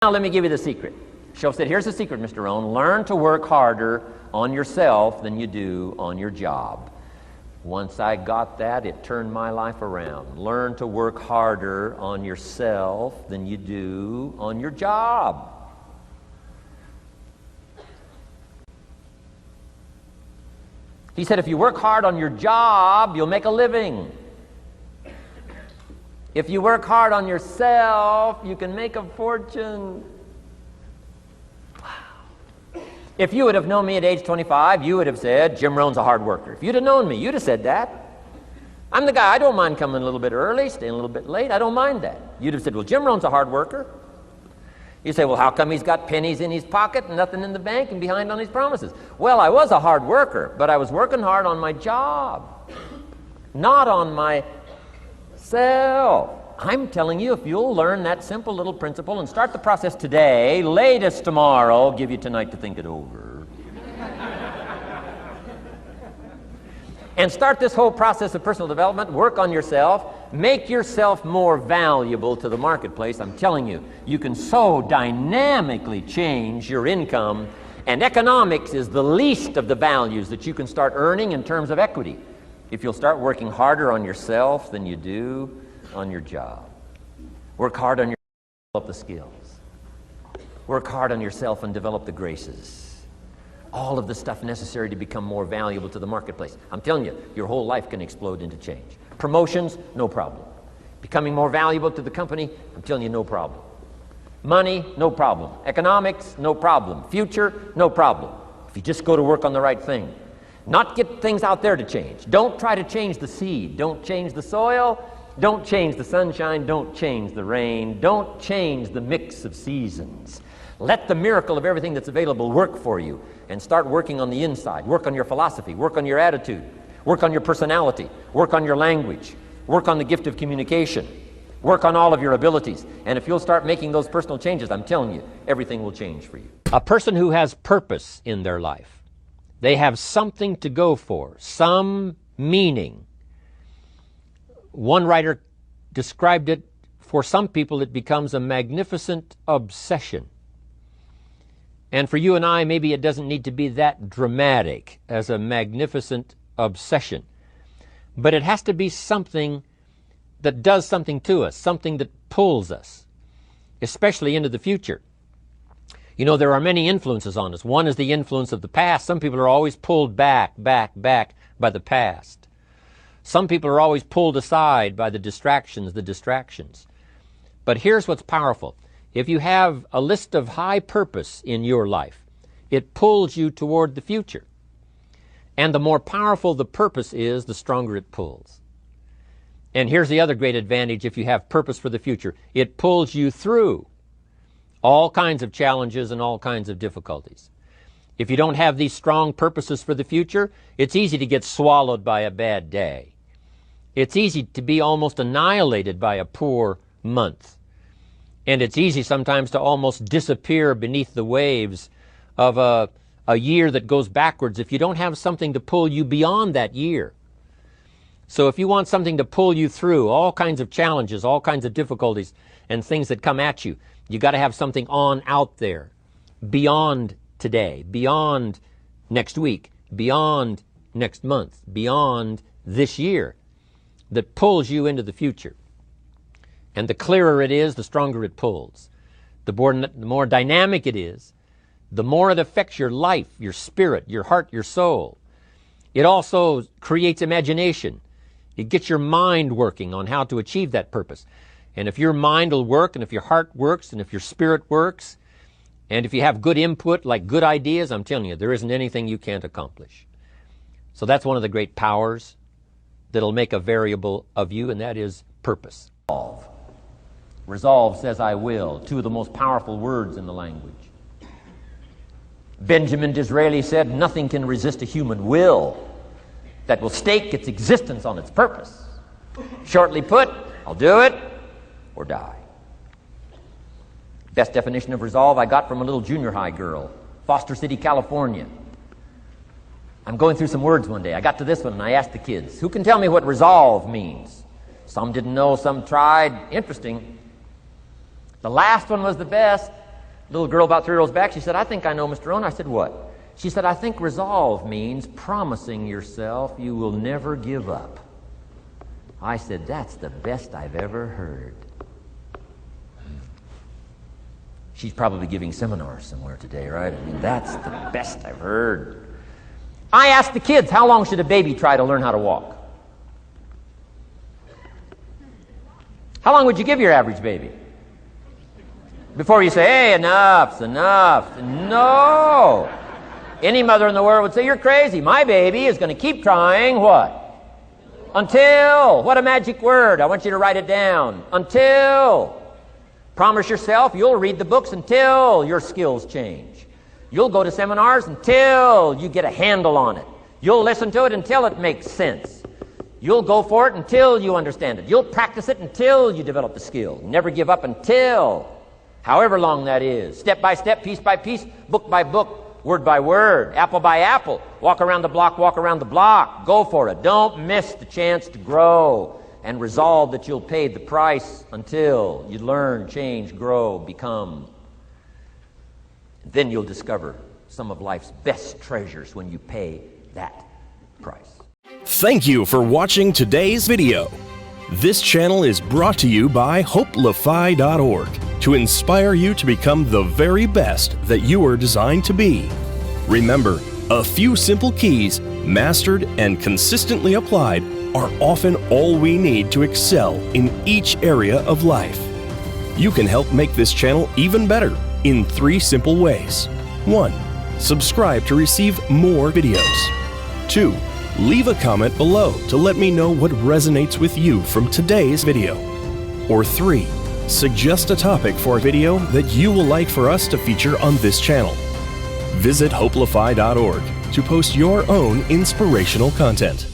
Now let me give you the secret. Shoaff said, here's the secret, Mr. Rohn. Learn to work harder on yourself than you do on your job. Once I got that, it turned my life around. Learn to work harder on yourself than you do on your job. He said, if you work hard on your job, you'll make a living. If you work hard on yourself, you can make a fortune. Wow. If you would have known me at age 25, you would have said, Jim Rohn's a hard worker. If you'd have known me, you'd have said that. I'm the guy, I don't mind coming a little bit early, staying a little bit late. I don't mind that. You'd have said, well, Jim Rohn's a hard worker. You say, well, how come he's got pennies in his pocket and nothing in the bank and behind on his promises? Well, I was a hard worker, but I was working hard on my job, not on myself. I'm telling you, if you'll learn that simple little principle and start the process today, latest tomorrow, give you tonight to think it over. And start this whole process of personal development, work on yourself, make yourself more valuable to the marketplace. I'm telling you, you can so dynamically change your income, and economics is the least of the values that you can start earning in terms of equity if you'll start working harder on yourself than you do on your job. Work hard on yourself and develop the skills. Work hard on yourself and develop the graces. All of the stuff necessary to become more valuable to the marketplace. I'm telling you, your whole life can explode into change. Promotions, no problem. Becoming more valuable to the company, I'm telling you, no problem. Money, no problem. Economics, no problem. Future, no problem. If you just go to work on the right thing. Not get things out there to change. Don't try to change the seed. Don't change the soil. Don't change the sunshine. Don't change the rain. Don't change the mix of seasons. Let the miracle of everything that's available work for you, and start working on the inside. Work on your philosophy. Work on your attitude. Work on your personality. Work on your language. Work on the gift of communication. Work on all of your abilities. And if you'll start making those personal changes, I'm telling you, everything will change for you. A person who has purpose in their life, they have something to go for, some meaning. One writer described it, for some people it becomes a magnificent obsession. And for you and I, maybe it doesn't need to be that dramatic as a magnificent obsession. But it has to be something that does something to us, something that pulls us, especially into the future. You know, there are many influences on us. One is the influence of the past. Some people are always pulled back by the past. Some people are always pulled aside by the distractions. But here's what's powerful. If you have a list of high purpose in your life, it pulls you toward the future. And the more powerful the purpose is, the stronger it pulls. And here's the other great advantage if you have purpose for the future. It pulls you through all kinds of challenges and all kinds of difficulties. If you don't have these strong purposes for the future, it's easy to get swallowed by a bad day. It's easy to be almost annihilated by a poor month. And it's easy sometimes to almost disappear beneath the waves of a year that goes backwards if you don't have something to pull you beyond that year. So if you want something to pull you through all kinds of challenges, all kinds of difficulties and things that come at you, you got to have something on out there, beyond today, beyond next week, beyond next month, beyond this year, that pulls you into the future. And the clearer it is, the stronger it pulls. The more dynamic it is, the more it affects your life, your spirit, your heart, your soul. It also creates imagination. It gets your mind working on how to achieve that purpose. And if your mind will work, and if your heart works, and if your spirit works, and if you have good input, like good ideas, I'm telling you, there isn't anything you can't accomplish. So that's one of the great powers that'll make a variable of you, and that is purpose. Resolve. Resolve says, I will. Two of the most powerful words in the language. Benjamin Disraeli said, nothing can resist a human will that will stake its existence on its purpose. Shortly put, I'll do it or die. Best definition of resolve I got from a little junior high girl, Foster City, California. I'm going through some words one day. I got to this one and I asked the kids, who can tell me what resolve means? Some didn't know, some tried. Interesting. The last one was the best. Little girl about 3 rows back, she said, I think I know, Mr. Rohn. I said, what? She said, I think resolve means promising yourself you will never give up. I said, that's the best I've ever heard. She's probably giving seminars somewhere today, right? I mean, that's the best I've heard. I asked the kids, how long should a baby try to learn how to walk? How long would you give your average baby? Before you say, hey, enough's enough. No. Any mother in the world would say, you're crazy. My baby is going to keep trying what? Until. What a magic word. I want you to write it down. Until. Promise yourself you'll read the books until your skills change. You'll go to seminars until you get a handle on it. You'll listen to it until it makes sense. You'll go for it until you understand it. You'll practice it until you develop the skill. Never give up until, however long that is. Step by step, piece by piece, book by book, word by word, apple by apple. Walk around the block, walk around the block. Go for it. Don't miss the chance to grow. And resolve that you'll pay the price until you learn, change, grow, become. Then you'll discover some of life's best treasures when you pay that price. Thank you for watching today's video. This channel is brought to you by hopelify.org to inspire you to become the very best that you are designed to be. Remember, a few simple keys, mastered and consistently applied, are often all we need to excel in each area of life. You can help make this channel even better in 3 simple ways. 1. Subscribe to receive more videos. 2. Leave a comment below to let me know what resonates with you from today's video. Or 3. Suggest a topic for a video that you will like for us to feature on this channel. Visit hopelify.org to post your own inspirational content.